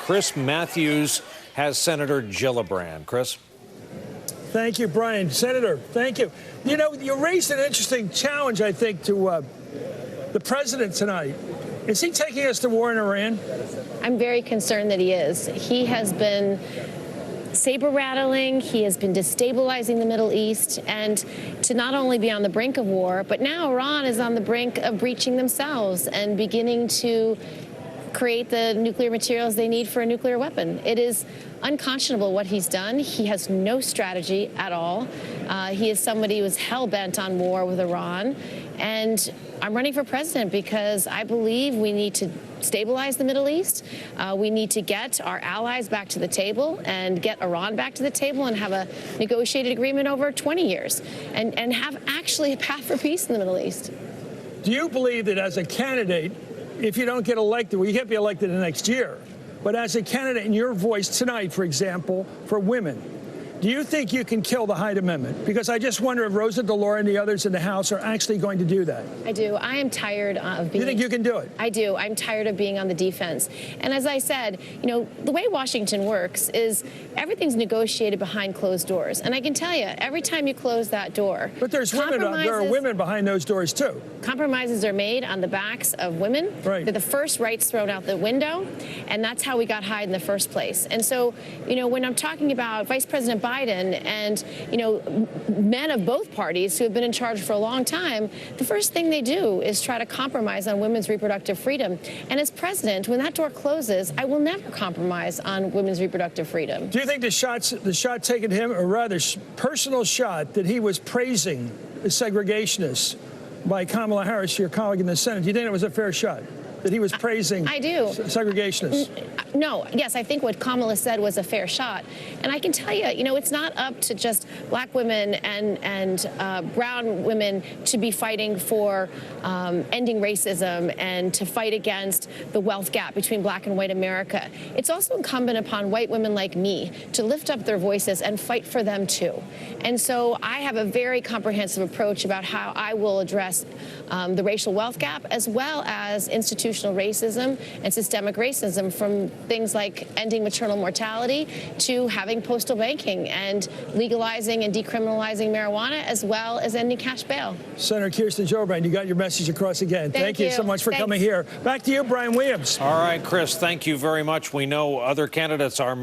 Chris Matthews has Senator Gillibrand. Chris? Thank you, Brian. Senator, thank you. You know, you raised an interesting challenge, I think, to the president tonight. Is he taking us to war in Iran? I'm very concerned that he is. He has been saber rattling, he has been destabilizing the Middle East, and to not only be on the brink of war, but now Iran is on the brink of breaching themselves and beginning to create the nuclear materials they need for a nuclear weapon. It is unconscionable what he's done. He has no strategy at all. He is somebody who is hell-bent on war with Iran. And I'm running for president because I believe we need to stabilize the Middle East. We need to get our allies back to the table and get Iran back to the table and have a negotiated agreement over 20 years and have actually a path for peace in the Middle East. Do you believe that as a candidate, if you don't get elected, well, you can't be elected the next year, but as a candidate in your voice tonight, for example, for women, do you think you can kill the Hyde Amendment? Because I just wonder if Rosa DeLauro and the others in the House are actually going to do that. I do. I am tired of being... You think you can do it? I do. I'm tired of being on the defense. And as I said, you know, the way Washington works is everything's negotiated behind closed doors. And I can tell you, every time you close that door... But there are women behind those doors, too. Compromises are made on the backs of women. Right. They're the first rights thrown out the window. And that's how we got Hyde in the first place. And so, you know, when I'm talking about Vice President Biden and, you know, men of both parties who have been in charge for a long time, the first thing they do is try to compromise on women's reproductive freedom. And as president, when that door closes, I will never compromise on women's reproductive freedom. Do you think the shot taken to him, or rather personal shot that he was praising the segregationists by Kamala Harris, your colleague in the Senate, do you think it was a fair shot? That he was praising I do. segregationists? No. Yes, I think what Kamala said was a fair shot. And I can tell you, you know, it's not up to just black women and brown women to be fighting for ending racism and to fight against the wealth gap between black and white America. It's also incumbent upon white women like me to lift up their voices and fight for them, too. And so I have a very comprehensive approach about how I will address the racial wealth gap as well as institutional racism and systemic racism, from things like ending maternal mortality to having postal banking and legalizing and decriminalizing marijuana, as well as ending cash bail. Senator Kirsten Gillibrand, you got your message across again. Thank you so much for coming here. Back to you, Brian Williams. All right, Chris, thank you very much. We know other candidates are